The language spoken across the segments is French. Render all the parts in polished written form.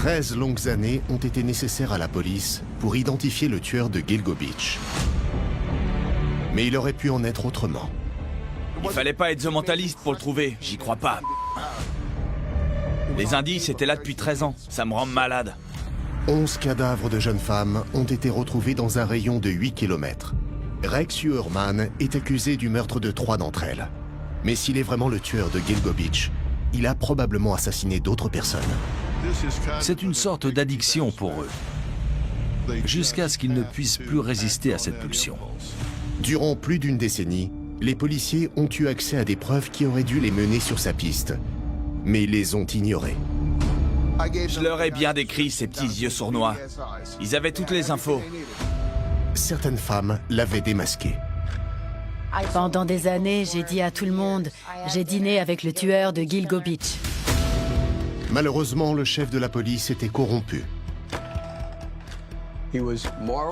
13 longues années ont été nécessaires à la police pour identifier le tueur de Gilgo Beach. Mais il aurait pu en être autrement. Il fallait pas être The Mentalist pour le trouver, j'y crois pas. Les indices étaient là depuis 13 ans, ça me rend malade. 11 cadavres de jeunes femmes ont été retrouvés dans un rayon de 8 km. Rex Uerman est accusé du meurtre de 3 d'entre elles. Mais s'il est vraiment le tueur de Gilgo Beach, il a probablement assassiné d'autres personnes. C'est une sorte d'addiction pour eux, jusqu'à ce qu'ils ne puissent plus résister à cette pulsion. Durant plus d'une décennie, les policiers ont eu accès à des preuves qui auraient dû les mener sur sa piste, mais ils les ont ignorées. Je leur ai bien décrit ces petits yeux sournois. Ils avaient toutes les infos. Certaines femmes l'avaient démasqué. Pendant des années, j'ai dit à tout le monde, j'ai dîné avec le tueur de Gilgo Beach. Malheureusement, le chef de la police était corrompu.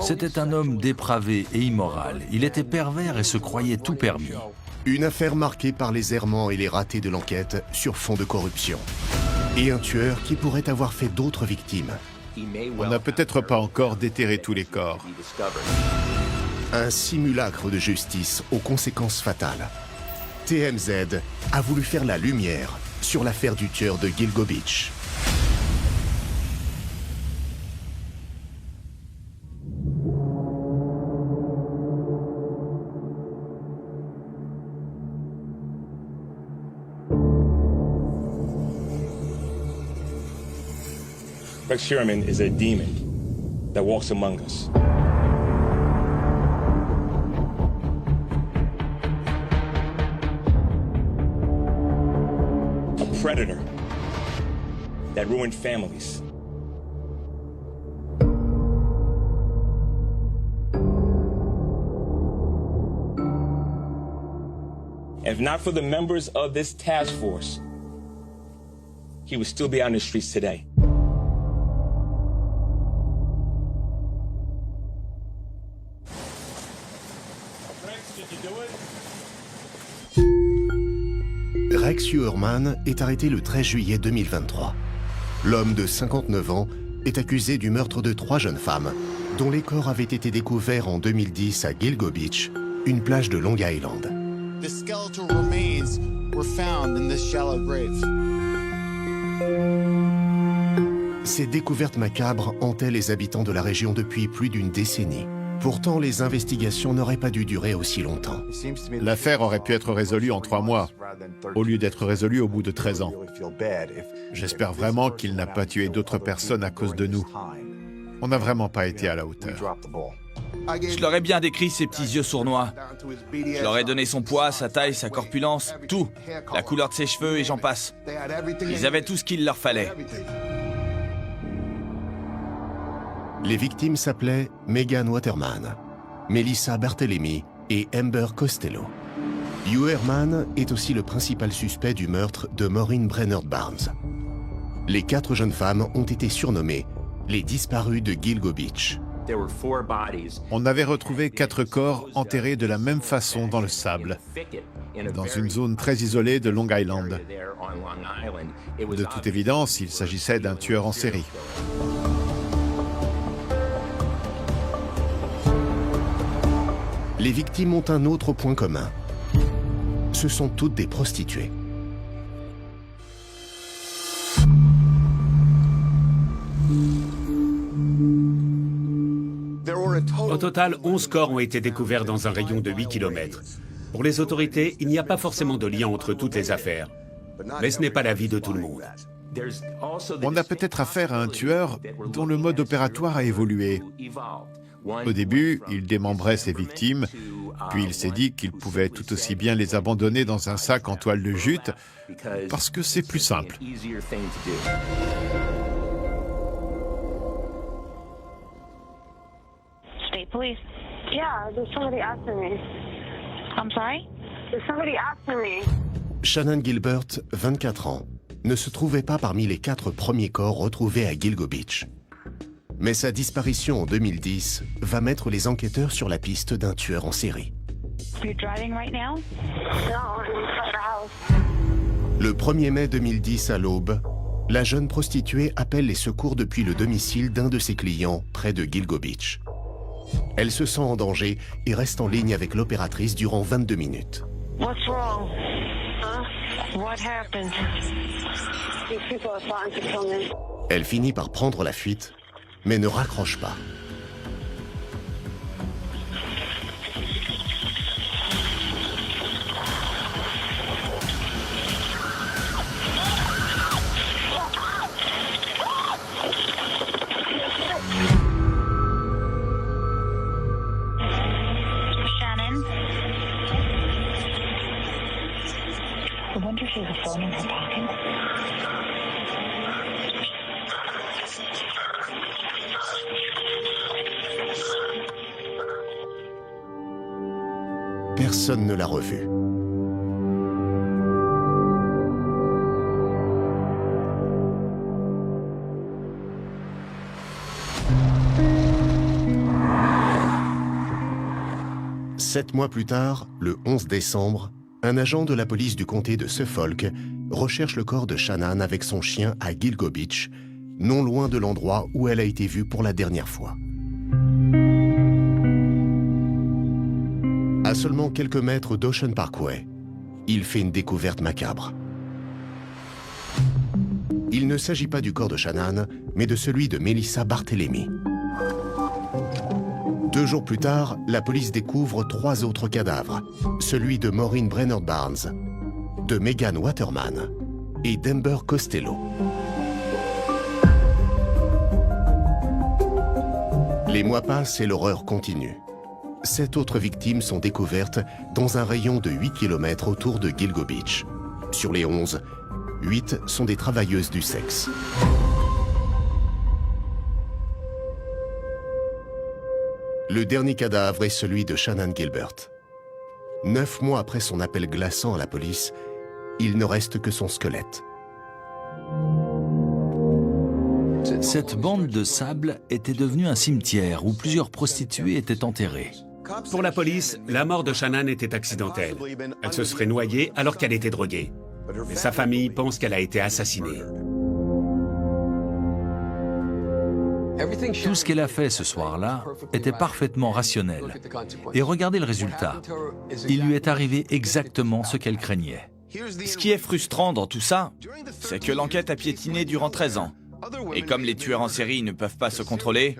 C'était un homme dépravé et immoral. Il était pervers et se croyait tout permis. Une affaire marquée par les errements et les ratés de l'enquête sur fond de corruption. Et un tueur qui pourrait avoir fait d'autres victimes. On n'a peut-être pas encore déterré tous les corps. Un simulacre de justice aux conséquences fatales. TMZ a voulu faire la lumière sur l'affaire du tueur de Gilgo Beach. Rex Uerman is a demon that walks among us. A predator that ruined families. If not for the members of this task force, he would still be on the streets today. Rex Uerman est arrêté le 13 juillet 2023. L'homme de 59 ans est accusé du meurtre de 3 jeunes femmes, dont les corps avaient été découverts en 2010 à Gilgo Beach, une plage de Long Island. The skeletal remains were found in this shallow grave. Ces découvertes macabres hantaient les habitants de la région depuis plus d'une décennie. Pourtant, les investigations n'auraient pas dû durer aussi longtemps. L'affaire aurait pu être résolue en 3 mois, au lieu d'être résolue au bout de 13 ans. J'espère vraiment qu'il n'a pas tué d'autres personnes à cause de nous. On n'a vraiment pas été à la hauteur. Je leur ai bien décrit ses petits yeux sournois. Je leur ai donné son poids, sa taille, sa corpulence, tout. La couleur de ses cheveux et j'en passe. Ils avaient tout ce qu'il leur fallait. Les victimes s'appelaient Megan Waterman, Melissa Barthelemy et Amber Costello. Uerman est aussi le principal suspect du meurtre de Maureen Brainerd Barnes. Les 4 jeunes femmes ont été surnommées les disparues de Gilgo Beach. On avait retrouvé 4 corps enterrés de la même façon dans le sable, dans une zone très isolée de Long Island. De toute évidence, il s'agissait d'un tueur en série. Les victimes ont un autre point commun. Ce sont toutes des prostituées. Au total, 11 corps ont été découverts dans un rayon de 8 km. Pour les autorités, il n'y a pas forcément de lien entre toutes les affaires. Mais ce n'est pas l'avis de tout le monde. On a peut-être affaire à un tueur dont le mode opératoire a évolué. Au début, il démembrait ses victimes, puis il s'est dit qu'il pouvait tout aussi bien les abandonner dans un sac en toile de jute, parce que c'est plus simple. State police. Yeah, there's somebody after me. I'm sorry? There's somebody after me. Shannon Gilbert, 24 ans, ne se trouvait pas parmi les 4 premiers corps retrouvés à Gilgo Beach. Mais sa disparition en 2010 va mettre les enquêteurs sur la piste d'un tueur en série. You're driving right now? No, I'm inside the house. Le 1er mai 2010 à l'aube, la jeune prostituée appelle les secours depuis le domicile d'un de ses clients près de Gilgo Beach. Elle se sent en danger et reste en ligne avec l'opératrice durant 22 minutes. What's wrong? Huh? What happened? These people are starting to come in. Elle finit par prendre la fuite, mais ne raccroche pas. Shannon? I wonder if she has a phone in her pocket. Personne ne l'a revue. Sept mois plus tard, le 11 décembre, un agent de la police du comté de Suffolk recherche le corps de Shannon avec son chien à Gilgo Beach, non loin de l'endroit où elle a été vue pour la dernière fois. À seulement quelques mètres d'Ocean Parkway, il fait une découverte macabre. Il ne s'agit pas du corps de Shannon, mais de celui de Melissa Barthelemy. 2 jours plus tard, la police découvre 3 autres cadavres, celui de Maureen Brainerd Barnes, de Megan Waterman et d'Amber Costello. Les mois passent et l'horreur continue. 7 autres victimes sont découvertes dans un rayon de 8 km autour de Gilgo Beach. Sur les 11, 8 sont des travailleuses du sexe. Le dernier cadavre est celui de Shannon Gilbert. 9 mois après son appel glaçant à la police, il ne reste que son squelette. Cette bande de sable était devenue un cimetière où plusieurs prostituées étaient enterrées. Pour la police, la mort de Shannon était accidentelle. Elle se serait noyée alors qu'elle était droguée. Mais sa famille pense qu'elle a été assassinée. Tout ce qu'elle a fait ce soir-là était parfaitement rationnel. Et regardez le résultat. Il lui est arrivé exactement ce qu'elle craignait. Ce qui est frustrant dans tout ça, c'est que l'enquête a piétiné durant 13 ans. Et comme les tueurs en série ne peuvent pas se contrôler,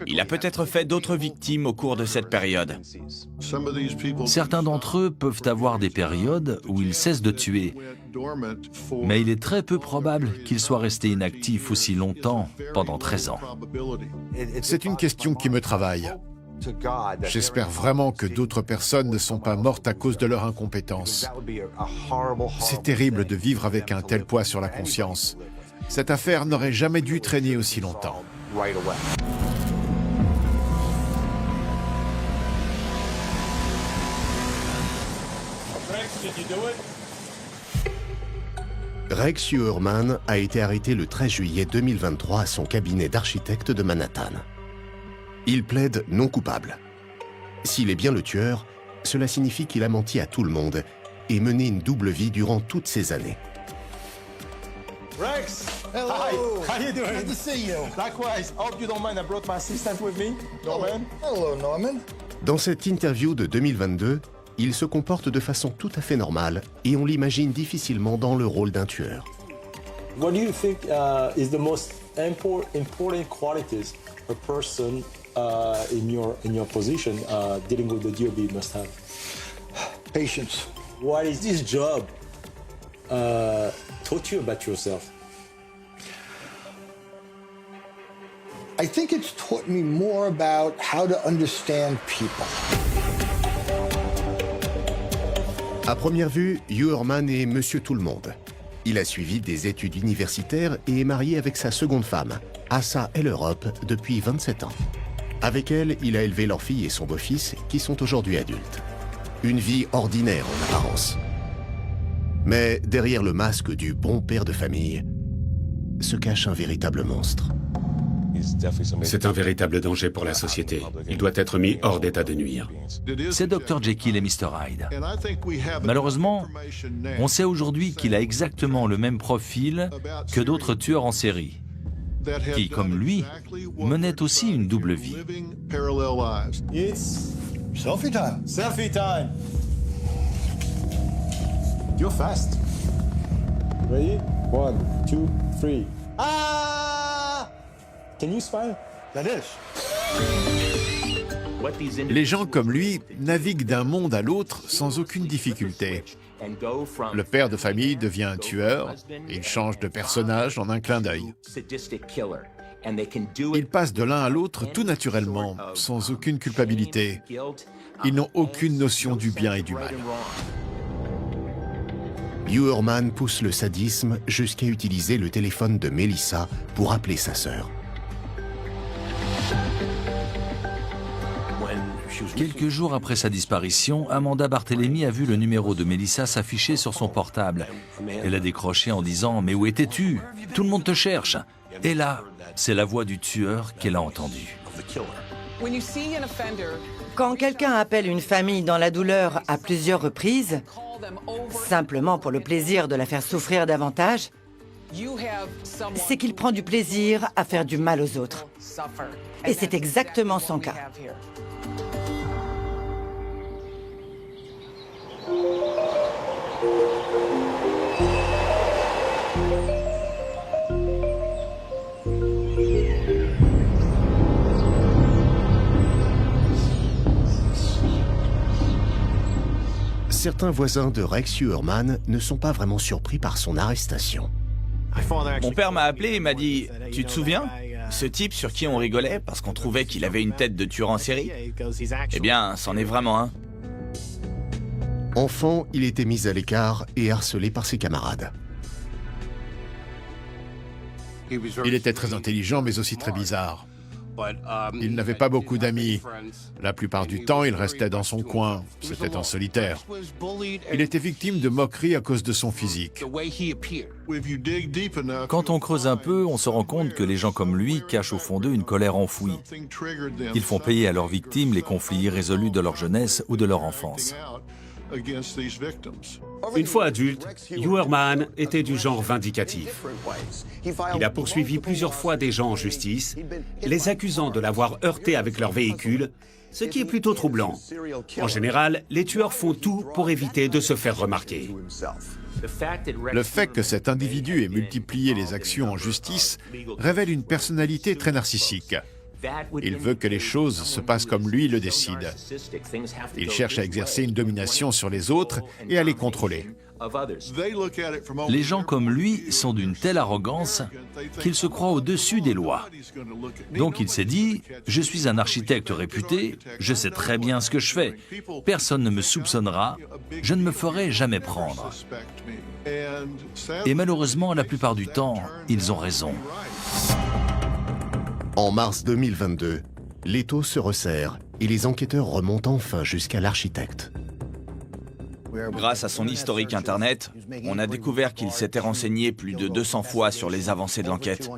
il a peut-être fait d'autres victimes au cours de cette période. Certains d'entre eux peuvent avoir des périodes où ils cessent de tuer. Mais il est très peu probable qu'ils soient restés inactifs aussi longtemps, pendant 13 ans. C'est une question qui me travaille. J'espère vraiment que d'autres personnes ne sont pas mortes à cause de leur incompétence. C'est terrible de vivre avec un tel poids sur la conscience. Cette affaire n'aurait jamais dû traîner aussi longtemps. Rex Uerman a été arrêté le 13 juillet 2023 à son cabinet d'architecte de Manhattan. Il plaide non coupable. S'il est bien le tueur, cela signifie qu'il a menti à tout le monde et mené une double vie durant toutes ces années. Rex! Hello! Hi! How you doing? Good to see you. Likewise. I hope you don't mind I brought my assistant with me, Norman. Hello, Norman. Dans cette interview de 2022, il se comporte de façon tout à fait normale et on l'imagine difficilement dans le rôle d'un tueur. What do you think is the most important qualities a person in your position dealing with the DOB must have? Patience. What is this job taught you about yourself? I think it's taught me more about how to understand people. À première vue, Uerman est Monsieur Tout-le-Monde. Il a suivi des études universitaires et est marié avec sa seconde femme, Asa Ellerup, depuis 27 ans. Avec elle, il a élevé leur fille et son beau-fils, qui sont aujourd'hui adultes. Une vie ordinaire en apparence. Mais derrière le masque du bon père de famille, se cache un véritable monstre. C'est un véritable danger pour la société. Il doit être mis hors d'état de nuire. C'est Dr Jekyll et Mr Hyde. Malheureusement, on sait aujourd'hui qu'il a exactement le même profil que d'autres tueurs en série, qui, comme lui, menaient aussi une double vie. It's selfie time. Selfie time. You're fast. Ready? 1, 2, 3. Ah! Can you smile? Les gens comme lui naviguent d'un monde à l'autre sans aucune difficulté. Le père de famille devient un tueur et il change de personnage en un clin d'œil. Ils passent de l'un à l'autre tout naturellement, sans aucune culpabilité. Ils n'ont aucune notion du bien et du mal. Uermann pousse le sadisme jusqu'à utiliser le téléphone de Melissa pour appeler sa sœur. Quelques jours après sa disparition, Amanda Barthélemy a vu le numéro de Melissa s'afficher sur son portable. Elle a décroché en disant « Mais où étais-tu? Tout le monde te cherche !» Et là, c'est la voix du tueur qu'elle a entendue. Quand quelqu'un appelle une famille dans la douleur à plusieurs reprises, simplement pour le plaisir de la faire souffrir davantage, c'est qu'il prend du plaisir à faire du mal aux autres. Et c'est exactement son cas. Certains voisins de Rex Uermann ne sont pas vraiment surpris par son arrestation. Mon père m'a appelé et m'a dit « Tu te souviens? Ce type sur qui on rigolait parce qu'on trouvait qu'il avait une tête de tueur en série? Eh bien, c'en est vraiment un. » Enfant, il était mis à l'écart et harcelé par ses camarades. Il était très intelligent, mais aussi très bizarre. Il n'avait pas beaucoup d'amis. La plupart du temps, il restait dans son coin. C'était un solitaire. Il était victime de moqueries à cause de son physique. Quand on creuse un peu, on se rend compte que les gens comme lui cachent au fond d'eux une colère enfouie. Ils font payer à leurs victimes les conflits irrésolus de leur jeunesse ou de leur enfance. Une fois adulte, Uermann était du genre vindicatif. Il a poursuivi plusieurs fois des gens en justice, les accusant de l'avoir heurté avec leur véhicule, ce qui est plutôt troublant. En général, les tueurs font tout pour éviter de se faire remarquer. Le fait que cet individu ait multiplié les actions en justice révèle une personnalité très narcissique. Il veut que les choses se passent comme lui le décide. Il cherche à exercer une domination sur les autres et à les contrôler. Les gens comme lui sont d'une telle arrogance qu'ils se croient au-dessus des lois. Donc il s'est dit « Je suis un architecte réputé, je sais très bien ce que je fais. Personne ne me soupçonnera, je ne me ferai jamais prendre. » Et malheureusement, la plupart du temps, ils ont raison. En mars 2022, l'étau se resserre et les enquêteurs remontent enfin jusqu'à l'architecte. Grâce à son historique Internet, on a découvert qu'il s'était renseigné plus de 200 fois sur les avancées de l'enquête.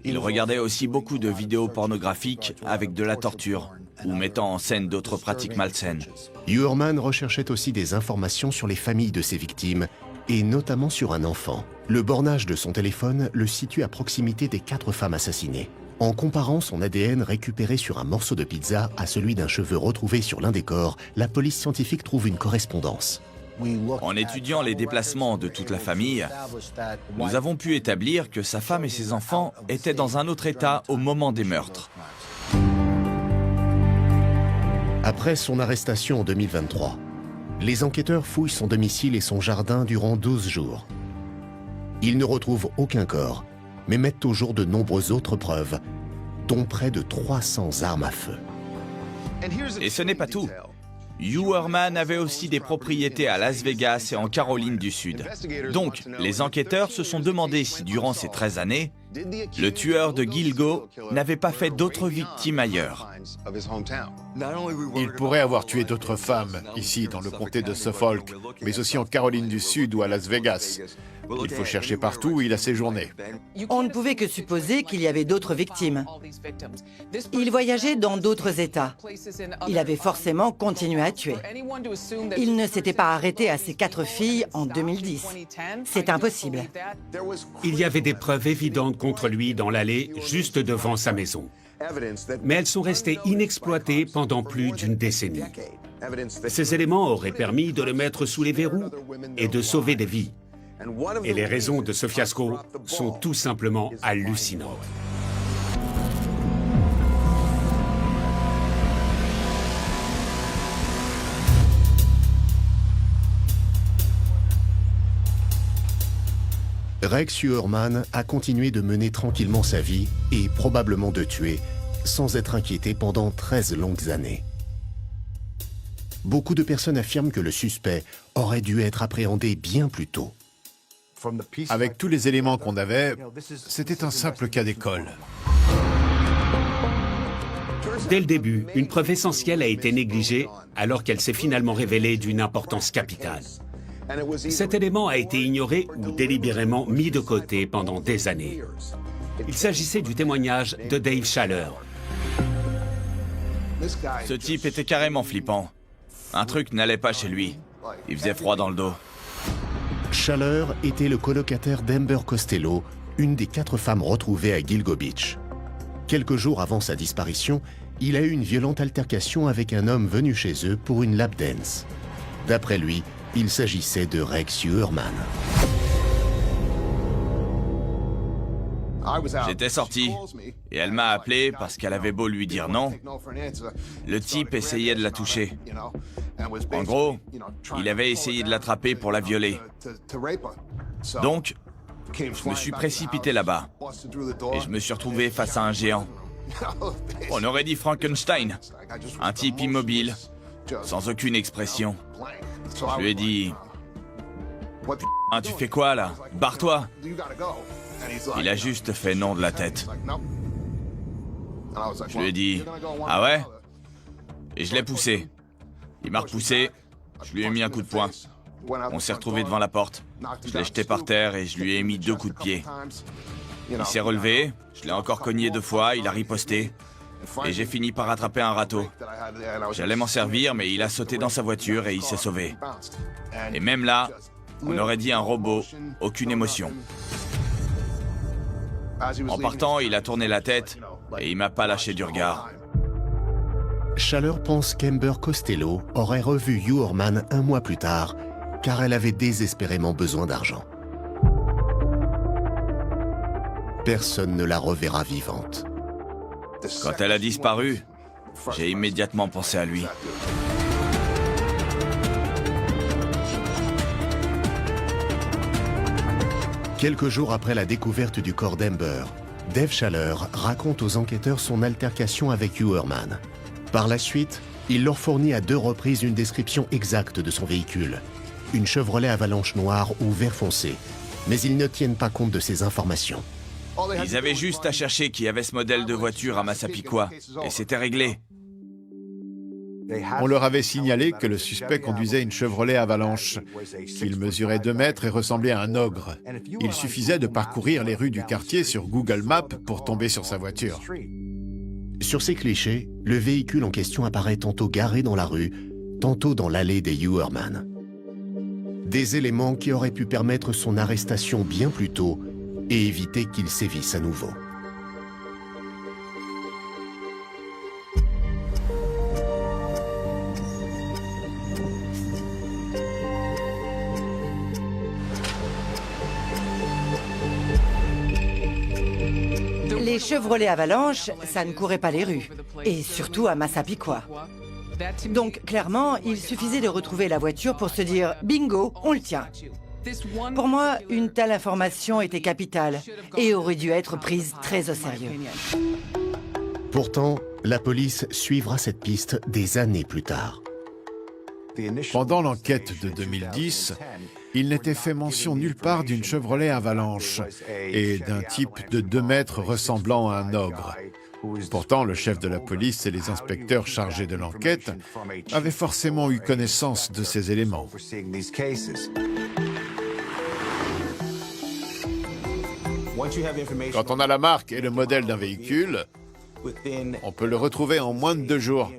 Il regardait aussi beaucoup de vidéos pornographiques avec de la torture ou mettant en scène d'autres pratiques malsaines. Uermann recherchait aussi des informations sur les familles de ses victimes et notamment sur un enfant. Le bornage de son téléphone le situe à proximité des 4 femmes assassinées. En comparant son ADN récupéré sur un morceau de pizza à celui d'un cheveu retrouvé sur l'un des corps, la police scientifique trouve une correspondance. En étudiant les déplacements de toute la famille, nous avons pu établir que sa femme et ses enfants étaient dans un autre état au moment des meurtres. Après son arrestation en 2023, les enquêteurs fouillent son domicile et son jardin durant 12 jours. Ils ne retrouvent aucun corps, mais mettent au jour de nombreuses autres preuves, dont près de 300 armes à feu. Et ce n'est pas tout. Uermann avait aussi des propriétés à Las Vegas et en Caroline du Sud. Donc, les enquêteurs se sont demandé si durant ces 13 années, le tueur de Gilgo n'avait pas fait d'autres victimes ailleurs. Il pourrait avoir tué d'autres femmes, ici dans le comté de Suffolk, mais aussi en Caroline du Sud ou à Las Vegas. Il faut chercher partout où il a séjourné. On ne pouvait que supposer qu'il y avait d'autres victimes. Il voyageait dans d'autres États. Il avait forcément continué à tuer. Il ne s'était pas arrêté à ses 4 filles en 2010. C'est impossible. Il y avait des preuves évidentes contre lui dans l'allée, juste devant sa maison. Mais elles sont restées inexploitées pendant plus d'une décennie. Ces éléments auraient permis de le mettre sous les verrous et de sauver des vies. Et les raisons de ce fiasco sont tout simplement hallucinantes. Rex Heuermann a continué de mener tranquillement sa vie et probablement de tuer, sans être inquiété pendant 13 longues années. Beaucoup de personnes affirment que le suspect aurait dû être appréhendé bien plus tôt. Avec tous les éléments qu'on avait, c'était un simple cas d'école. Dès le début, une preuve essentielle a été négligée alors qu'elle s'est finalement révélée d'une importance capitale. Cet élément a été ignoré ou délibérément mis de côté pendant des années. Il s'agissait du témoignage de Dave Schaller. Ce type était carrément flippant. Un truc n'allait pas chez lui. Il faisait froid dans le dos. Schaller était le colocataire d'Amber Costello, une des 4 femmes retrouvées à Gilgo Beach. Quelques jours avant sa disparition, il a eu une violente altercation avec un homme venu chez eux pour une lap dance. D'après lui, il s'agissait de Rex Heuermann. J'étais sorti et elle m'a appelé parce qu'elle avait beau lui dire non. Le type essayait de la toucher. En gros, il avait essayé de l'attraper pour la violer. Donc, je me suis précipité là-bas et je me suis retrouvé face à un géant. On aurait dit Frankenstein, un type immobile, sans aucune expression. Je lui ai dit « Ah, tu fais quoi là? Barre-toi !» Il a juste fait non de la tête. Je lui ai dit « Ah ouais ?» Et je l'ai poussé. Il m'a repoussé, je lui ai mis un coup de poing. On s'est retrouvés devant la porte. Je l'ai jeté par terre et je lui ai mis 2 coups de pied. Il s'est relevé, je l'ai encore cogné 2 fois, il a riposté. Et j'ai fini par attraper un râteau. J'allais m'en servir, mais il a sauté dans sa voiture et il s'est sauvé. Et même là, on aurait dit un robot, aucune émotion. En partant, il a tourné la tête et il m'a pas lâché du regard. Schaller pense qu'Amber Costello aurait revu Heuermann 1 mois plus tard, car elle avait désespérément besoin d'argent. Personne ne la reverra vivante. Quand elle a disparu, j'ai immédiatement pensé à lui. Quelques jours après la découverte du corps d'Amber, Dave Schaller raconte aux enquêteurs son altercation avec Heuermann. Par la suite, il leur fournit à 2 reprises une description exacte de son véhicule. Une Chevrolet Avalanche noire ou vert foncé. Mais ils ne tiennent pas compte de ces informations. Ils avaient juste à chercher qui avait ce modèle de voiture à Massapequa, et c'était réglé. On leur avait signalé que le suspect conduisait une Chevrolet Avalanche, qu'il mesurait 2 mètres et ressemblait à un ogre. Il suffisait de parcourir les rues du quartier sur Google Maps pour tomber sur sa voiture. Sur ces clichés, le véhicule en question apparaît tantôt garé dans la rue, tantôt dans l'allée des Heuermann. Des éléments qui auraient pu permettre son arrestation bien plus tôt et éviter qu'il sévisse à nouveau. Les Chevrolet Avalanche, ça ne courait pas les rues, et surtout à Massapequa. Donc, clairement, il suffisait de retrouver la voiture pour se dire « bingo, on le tient ». Pour moi, une telle information était capitale et aurait dû être prise très au sérieux. Pourtant, la police suivra cette piste des années plus tard. Pendant l'enquête de 2010, il n'était fait mention nulle part d'une Chevrolet Avalanche et d'un type de 2 mètres ressemblant à un ogre. Pourtant, le chef de la police et les inspecteurs chargés de l'enquête avaient forcément eu connaissance de ces éléments. Quand on a la marque et le modèle d'un véhicule, on peut le retrouver en moins de 2 jours.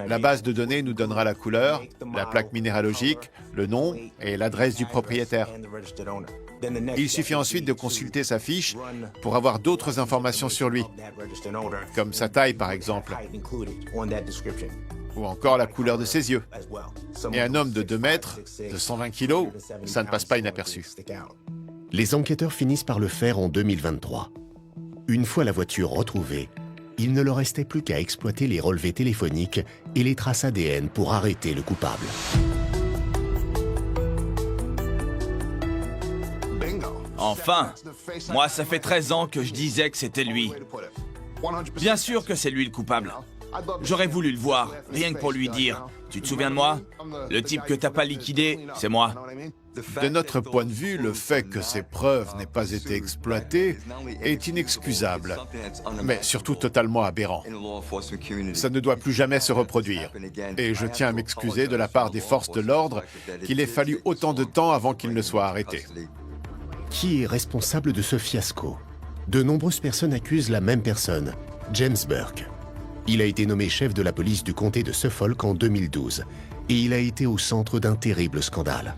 La base de données nous donnera la couleur, la plaque minéralogique, le nom et l'adresse du propriétaire. Il suffit ensuite de consulter sa fiche pour avoir d'autres informations sur lui, comme sa taille par exemple, ou encore la couleur de ses yeux. Et un homme de 2 mètres, de 120 kilos, ça ne passe pas inaperçu. Les enquêteurs finissent par le faire en 2023. Une fois la voiture retrouvée, il ne leur restait plus qu'à exploiter les relevés téléphoniques et les traces ADN pour arrêter le coupable. Enfin, moi ça fait 13 ans que je disais que c'était lui. Bien sûr que c'est lui le coupable. J'aurais voulu le voir, rien que pour lui dire « Tu te souviens de moi? Le type que t'as pas liquidé, c'est moi. » De notre point de vue, le fait que ces preuves n'aient pas été exploitées est inexcusable, mais surtout totalement aberrant. Ça ne doit plus jamais se reproduire. Et je tiens à m'excuser de la part des forces de l'ordre qu'il ait fallu autant de temps avant qu'il ne soit arrêté. Qui est responsable de ce fiasco? De nombreuses personnes accusent la même personne, James Burke. Il a été nommé chef de la police du comté de Suffolk en 2012 et il a été au centre d'un terrible scandale.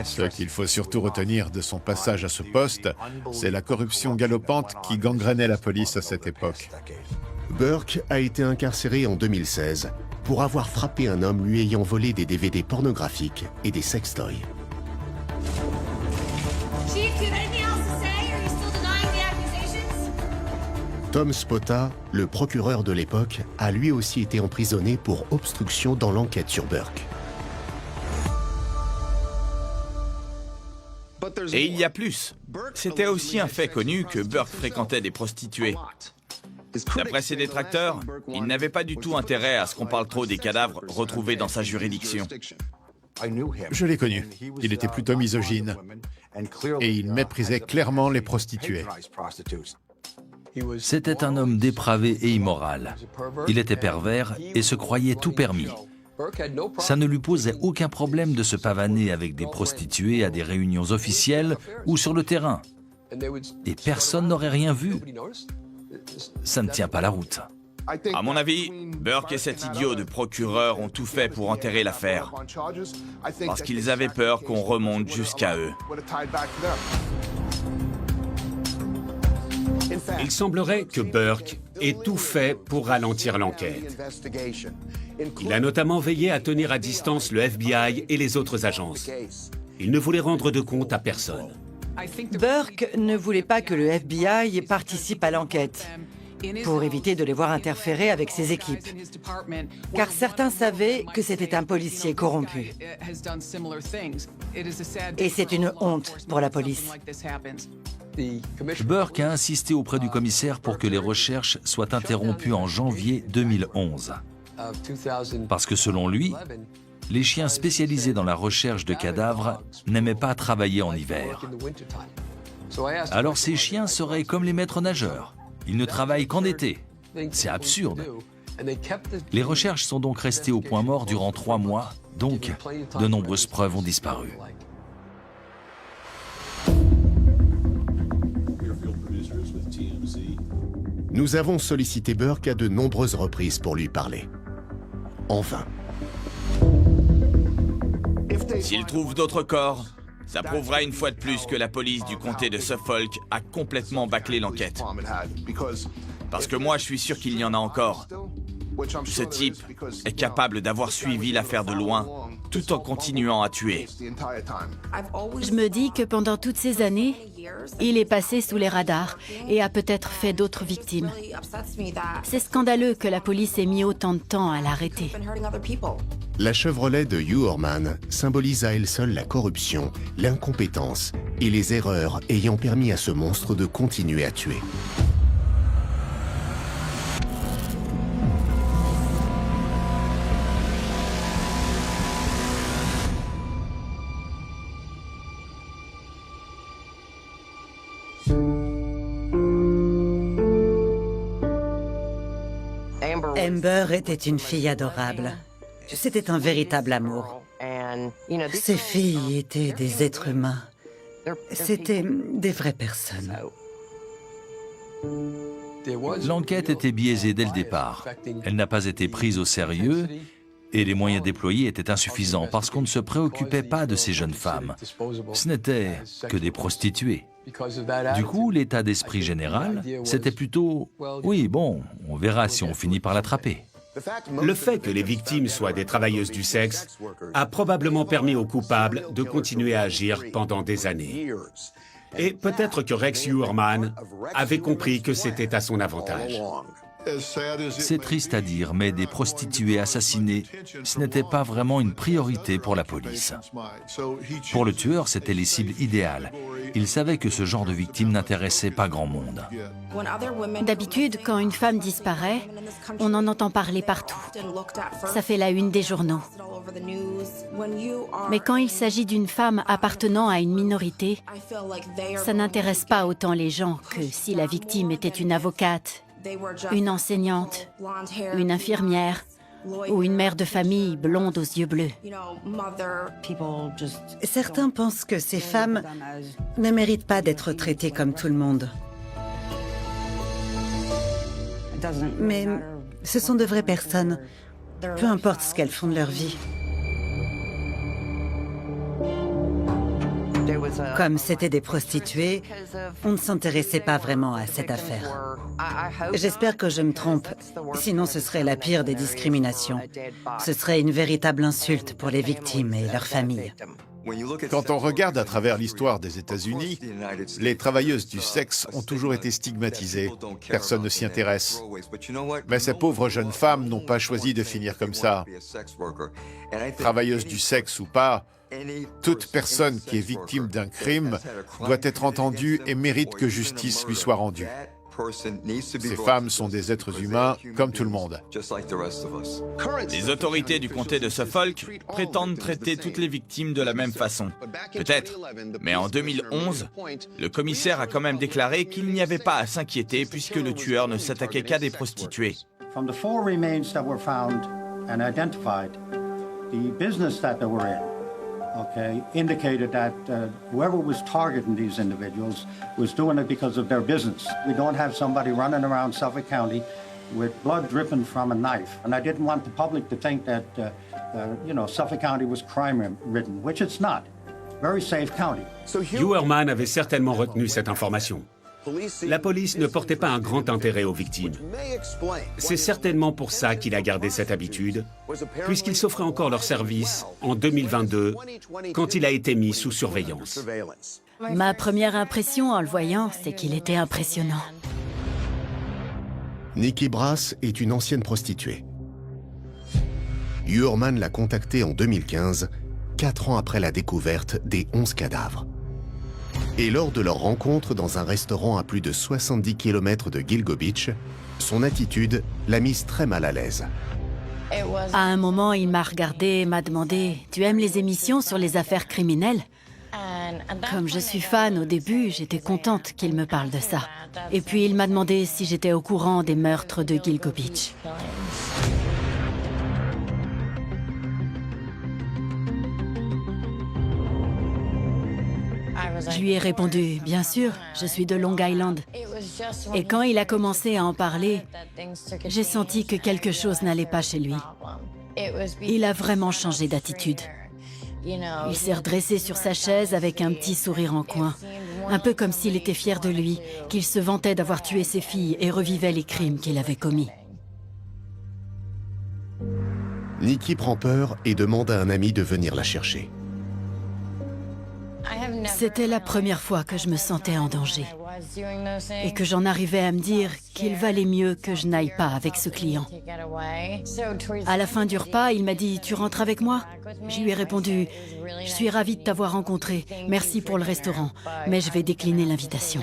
Ce qu'il faut surtout retenir de son passage à ce poste, c'est la corruption galopante qui gangrénait la police à cette époque. Burke a été incarcéré en 2016 pour avoir frappé un homme lui ayant volé des DVD pornographiques et des sextoys. Tom Spota, le procureur de l'époque, a lui aussi été emprisonné pour obstruction dans l'enquête sur Burke. Et il y a plus. C'était aussi un fait connu que Burke fréquentait des prostituées. D'après ses détracteurs, il n'avait pas du tout intérêt à ce qu'on parle trop des cadavres retrouvés dans sa juridiction. Je l'ai connu. Il était plutôt misogyne. Et il méprisait clairement les prostituées. C'était un homme dépravé et immoral. Il était pervers et se croyait tout permis. Ça ne lui posait aucun problème de se pavaner avec des prostituées à des réunions officielles ou sur le terrain. Et personne n'aurait rien vu. Ça ne tient pas la route. À mon avis, Burke et cet idiot de procureur ont tout fait pour enterrer l'affaire. Parce qu'ils avaient peur qu'on remonte jusqu'à eux. Il semblerait que Burke ait tout fait pour ralentir l'enquête. Il a notamment veillé à tenir à distance le FBI et les autres agences. Il ne voulait rendre de compte à personne. Burke ne voulait pas que le FBI participe à l'enquête, pour éviter de les voir interférer avec ses équipes. Car certains savaient que c'était un policier corrompu. Et c'est une honte pour la police. Burke a insisté auprès du commissaire pour que les recherches soient interrompues en janvier 2011. Parce que selon lui, les chiens spécialisés dans la recherche de cadavres n'aimaient pas travailler en hiver. Alors ces chiens seraient comme les maîtres nageurs. Ils ne travaillent qu'en été. C'est absurde. Les recherches sont donc restées au point mort durant 3 mois, donc de nombreuses preuves ont disparu. Nous avons sollicité Burke à de nombreuses reprises pour lui parler. En vain. S'il trouve d'autres corps, ça prouvera une fois de plus que la police du comté de Suffolk a complètement bâclé l'enquête. Parce que moi, je suis sûr qu'il y en a encore. Ce type est capable d'avoir suivi l'affaire de loin, tout en continuant à tuer. Je me dis que pendant toutes ces années, il est passé sous les radars et a peut-être fait d'autres victimes. C'est scandaleux que la police ait mis autant de temps à l'arrêter. La Chevrolet de Hugh Orman symbolise à elle seule la corruption, l'incompétence et les erreurs ayant permis à ce monstre de continuer à tuer. Amber était une fille adorable. C'était un véritable amour. Ces filles étaient des êtres humains. C'étaient des vraies personnes. L'enquête était biaisée dès le départ. Elle n'a pas été prise au sérieux et les moyens déployés étaient insuffisants parce qu'on ne se préoccupait pas de ces jeunes femmes. Ce n'étaient que des prostituées. Du coup, l'état d'esprit général, c'était plutôt « oui, bon, on verra si on finit par l'attraper ». Le fait que les victimes soient des travailleuses du sexe a probablement permis aux coupables de continuer à agir pendant des années. Et peut-être que Rex Heuermann avait compris que c'était à son avantage. C'est triste à dire, mais des prostituées assassinées, ce n'était pas vraiment une priorité pour la police. Pour le tueur, c'était les cibles idéales. Il savait que ce genre de victime n'intéressait pas grand monde. D'habitude, quand une femme disparaît, on en entend parler partout. Ça fait la une des journaux. Mais quand il s'agit d'une femme appartenant à une minorité, ça n'intéresse pas autant les gens que si la victime était une avocate, une enseignante, une infirmière ou une mère de famille blonde aux yeux bleus. Certains pensent que ces femmes ne méritent pas d'être traitées comme tout le monde. Mais ce sont de vraies personnes, peu importe ce qu'elles font de leur vie. Comme c'était des prostituées, on ne s'intéressait pas vraiment à cette affaire. J'espère que je me trompe, sinon ce serait la pire des discriminations. Ce serait une véritable insulte pour les victimes et leurs familles. Quand on regarde à travers l'histoire des États-Unis, les travailleuses du sexe ont toujours été stigmatisées. Personne ne s'y intéresse. Mais ces pauvres jeunes femmes n'ont pas choisi de finir comme ça. Travailleuses du sexe ou pas, toute personne qui est victime d'un crime doit être entendue et mérite que justice lui soit rendue. Ces femmes sont des êtres humains comme tout le monde. Les autorités du comté de Suffolk prétendent traiter toutes les victimes de la même façon. Peut-être. Mais en 2011, le commissaire a quand même déclaré qu'il n'y avait pas à s'inquiéter puisque le tueur ne s'attaquait qu'à des prostituées. From the 4 remains that were found and identified, the business that they were in, indicated that whoever was targeting these individuals was doing it because of their business. We don't have somebody running around Suffolk County with blood dripping from a knife. And I didn't want the public to think that, Suffolk County was crime-ridden, which it's not. Very safe county. Heuermann avait certainement retenu cette information. La police ne portait pas un grand intérêt aux victimes. C'est certainement pour ça qu'il a gardé cette habitude, puisqu'il s'offrait encore leur service en 2022, quand il a été mis sous surveillance. Ma première impression en le voyant, c'est qu'il était impressionnant. Nikki Brass est une ancienne prostituée. Heuermann l'a contactée en 2015, 4 ans après la découverte des 11 cadavres. Et lors de leur rencontre dans un restaurant à plus de 70 km de Gilgo Beach, son attitude l'a mise très mal à l'aise. À un moment, il m'a regardé et m'a demandé « Tu aimes les émissions sur les affaires criminelles ?» Comme je suis fan au début, j'étais contente qu'il me parle de ça. Et puis il m'a demandé si j'étais au courant des meurtres de Gilgo Beach. Je lui ai répondu, bien sûr, je suis de Long Island. Et quand il a commencé à en parler, j'ai senti que quelque chose n'allait pas chez lui. Il a vraiment changé d'attitude. Il s'est redressé sur sa chaise avec un petit sourire en coin, un peu comme s'il était fier de lui, qu'il se vantait d'avoir tué ses filles et revivait les crimes qu'il avait commis. Nikki prend peur et demande à un ami de venir la chercher. C'était la première fois que je me sentais en danger et que j'en arrivais à me dire qu'il valait mieux que je n'aille pas avec ce client. À la fin du repas, il m'a dit « Tu rentres avec moi ?» Je lui ai répondu « Je suis ravie de t'avoir rencontré, merci pour le restaurant, mais je vais décliner l'invitation. »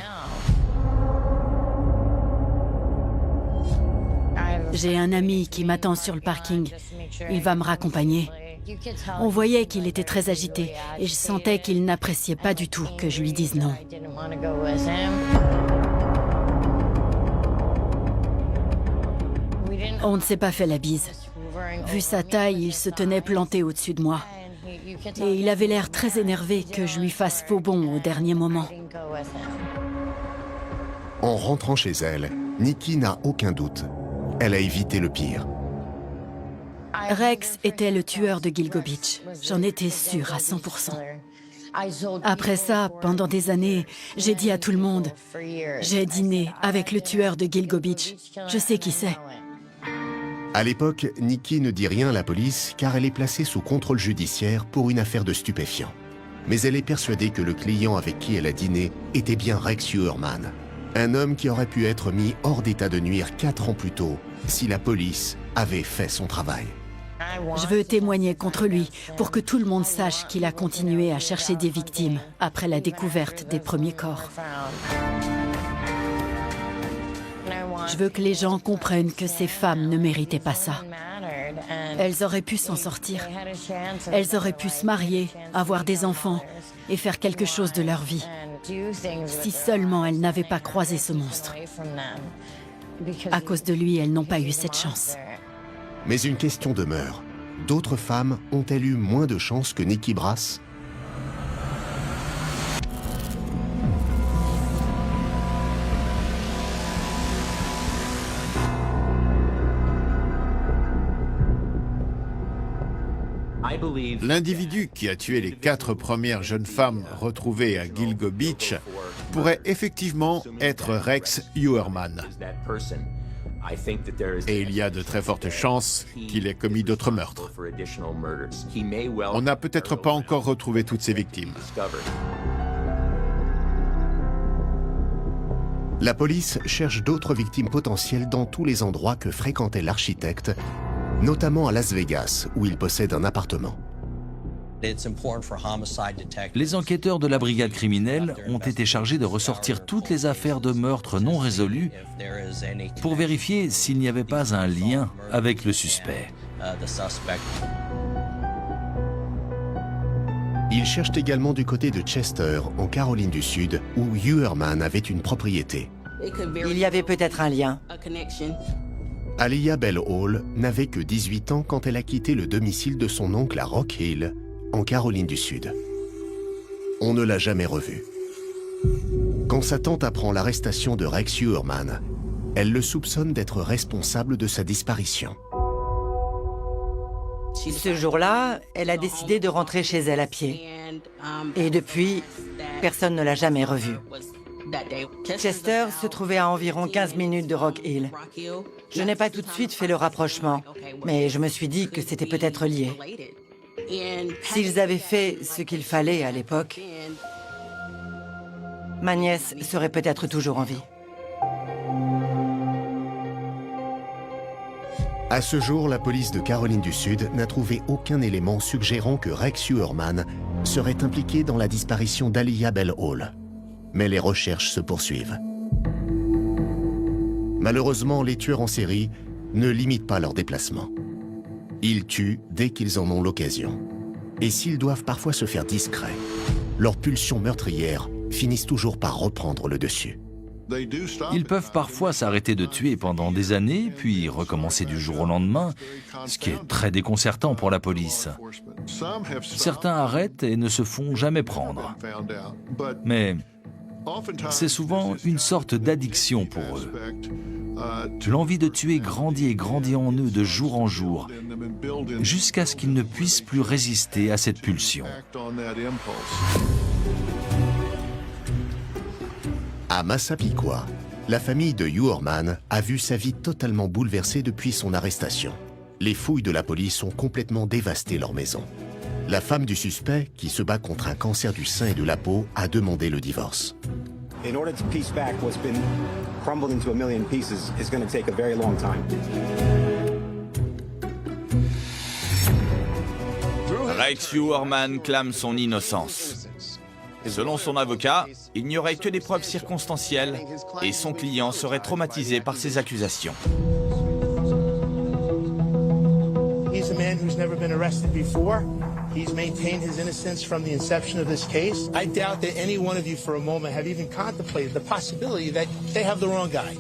J'ai un ami qui m'attend sur le parking. Il va me raccompagner. On voyait qu'il était très agité et je sentais qu'il n'appréciait pas du tout que je lui dise non. On ne s'est pas fait la bise. Vu sa taille, il se tenait planté au-dessus de moi. Et il avait l'air très énervé que je lui fasse faux bond au dernier moment. En rentrant chez elle, Nikki n'a aucun doute. Elle a évité le pire. Rex était le tueur de Gilgo Beach. J'en étais sûre à 100%. Après ça, pendant des années, j'ai dit à tout le monde, j'ai dîné avec le tueur de Gilgo Beach. Je sais qui c'est. À l'époque, Nikki ne dit rien à la police car elle est placée sous contrôle judiciaire pour une affaire de stupéfiants. Mais elle est persuadée que le client avec qui elle a dîné était bien Rex Uerman, un homme qui aurait pu être mis hors d'état de nuire 4 ans plus tôt si la police avait fait son travail. Je veux témoigner contre lui pour que tout le monde sache qu'il a continué à chercher des victimes après la découverte des premiers corps. Je veux que les gens comprennent que ces femmes ne méritaient pas ça. Elles auraient pu s'en sortir. Elles auraient pu se marier, avoir des enfants et faire quelque chose de leur vie. Si seulement elles n'avaient pas croisé ce monstre. À cause de lui, elles n'ont pas eu cette chance. Mais une question demeure. D'autres femmes ont-elles eu moins de chance que Nikki Brass ? L'individu qui a tué les 4 premières jeunes femmes retrouvées à Gilgo Beach pourrait effectivement être Rex Uerman. Et il y a de très fortes chances qu'il ait commis d'autres meurtres. On n'a peut-être pas encore retrouvé toutes ses victimes. La police cherche d'autres victimes potentielles dans tous les endroits que fréquentait l'architecte, notamment à Las Vegas, où il possède un appartement. Les enquêteurs de la brigade criminelle ont été chargés de ressortir toutes les affaires de meurtre non résolues pour vérifier s'il n'y avait pas un lien avec le suspect. Ils cherchent également du côté de Chester, en Caroline du Sud, où Uerman avait une propriété. Il y avait peut-être un lien. Aliyah Bell Hall n'avait que 18 ans quand elle a quitté le domicile de son oncle à Rock Hill, en Caroline du Sud. On ne l'a jamais revue. Quand sa tante apprend l'arrestation de Rex Uerman, elle le soupçonne d'être responsable de sa disparition. Ce jour-là, elle a décidé de rentrer chez elle à pied. Et depuis, personne ne l'a jamais revue. Chester se trouvait à environ 15 minutes de Rock Hill. Je n'ai pas tout de suite fait le rapprochement, mais je me suis dit que c'était peut-être lié. S'ils avaient fait ce qu'il fallait à l'époque, ma nièce serait peut-être toujours en vie. À ce jour, la police de Caroline du Sud n'a trouvé aucun élément suggérant que Rex Uerman serait impliqué dans la disparition d'Aliyah Bell Hall. Mais les recherches se poursuivent. Malheureusement, les tueurs en série ne limitent pas leurs déplacements. Ils tuent dès qu'ils en ont l'occasion. Et s'ils doivent parfois se faire discrets, leurs pulsions meurtrières finissent toujours par reprendre le dessus. Ils peuvent parfois s'arrêter de tuer pendant des années, puis recommencer du jour au lendemain, ce qui est très déconcertant pour la police. Certains arrêtent et ne se font jamais prendre. Mais c'est souvent une sorte d'addiction pour eux. L'envie de tuer grandit et grandit en eux de jour en jour, jusqu'à ce qu'ils ne puissent plus résister à cette pulsion. À Massapequa, la famille de Uerman a vu sa vie totalement bouleversée depuis son arrestation. Les fouilles de la police ont complètement dévasté leur maison. La femme du suspect, qui se bat contre un cancer du sein et de la peau, a demandé le divorce. In order to piece back what's been crumbled into a million pieces is going to take a very long time. Rex Uerman clame son innocence. Selon son avocat, il n'y aurait que des preuves circonstancielles et son client serait traumatisé par ces accusations. He's a man who's never been arrested before. He's maintained his innocence from the inception of this case. I doubt that any one of you for a moment have even contemplated the possibility that they have the wrong guy.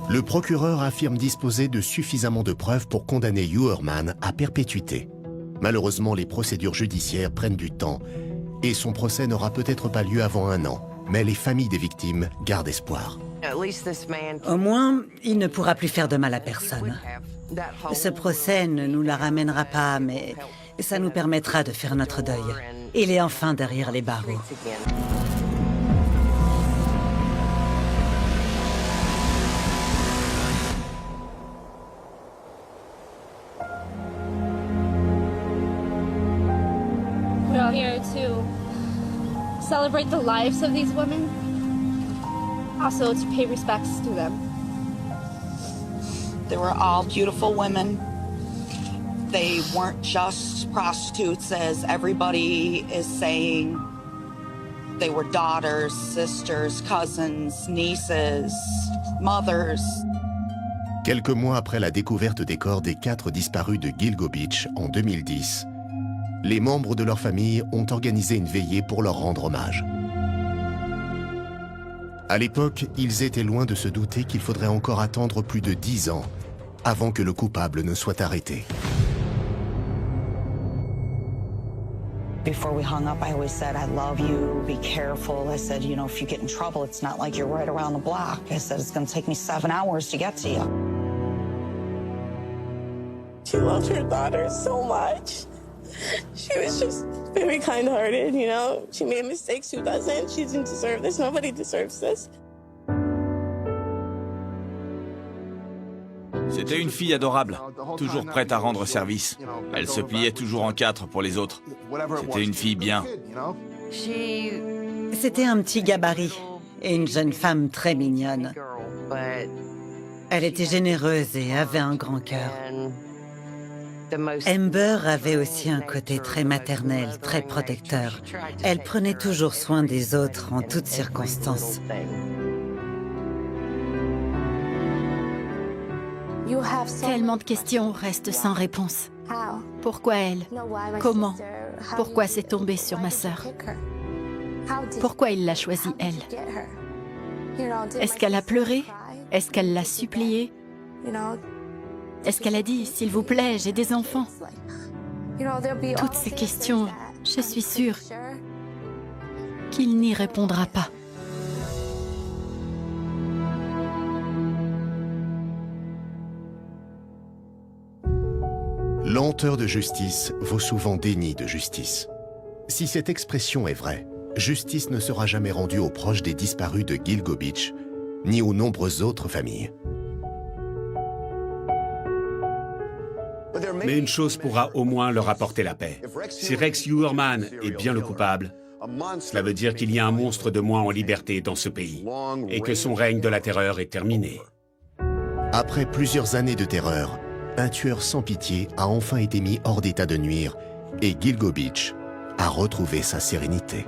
Le procureur affirme disposer de suffisamment de preuves pour condamner Uermann à perpétuité. Malheureusement, les procédures judiciaires prennent du temps et son procès n'aura peut-être pas lieu avant 1 an. Mais les familles des victimes gardent espoir. Au moins, il ne pourra plus faire de mal à personne. Ce procès ne nous la ramènera pas, mais ça nous permettra de faire notre deuil. Il est enfin derrière les barreaux. We're all here to celebrate the lives of these women, also to pay respects to them. They were all beautiful women. They weren't just prostitutes, as everybody is saying. They were daughters, sisters, cousins, nieces, mothers. Quelques mois après la découverte des corps des 4 disparus de Gilgo Beach en 2010, les membres de leur famille ont organisé une veillée pour leur rendre hommage. À l'époque, ils étaient loin de se douter qu'il faudrait encore attendre plus de 10 ans avant que le coupable ne soit arrêté. Before we hung up, I always said, I love you, be careful. I said, you know, if you get in trouble, it's not like you're right around the block. I said, it's going to take me 7 hours to get to you. She loved her daughter so much. She was just very kind-hearted, you know. She made mistakes, who doesn't? She didn't deserve this. Nobody deserves this. C'était une fille adorable, toujours prête à rendre service. Elle se pliait toujours en 4 pour les autres. C'était une fille bien. C'était un petit gabarit et une jeune femme très mignonne. Elle était généreuse et avait un grand cœur. Amber avait aussi un côté très maternel, très protecteur. Elle prenait toujours soin des autres en toutes circonstances. Tellement de questions restent sans réponse. Pourquoi elle? Comment? Pourquoi c'est tombé sur ma sœur? Pourquoi il l'a choisie, elle? Est-ce qu'elle a pleuré? Est-ce qu'elle l'a supplié? Est-ce qu'elle a dit, s'il vous plaît, j'ai des enfants? Toutes ces questions, je suis sûre qu'il n'y répondra pas. Lenteur de justice vaut souvent déni de justice. Si cette expression est vraie, justice ne sera jamais rendue aux proches des disparus de Gilgo Beach, ni aux nombreuses autres familles. Mais une chose pourra au moins leur apporter la paix. Si Rex Uermann est bien le coupable, cela veut dire qu'il y a un monstre de moins en liberté dans ce pays et que son règne de la terreur est terminé. Après plusieurs années de terreur, un tueur sans pitié a enfin été mis hors d'état de nuire et Gilgo Beach a retrouvé sa sérénité.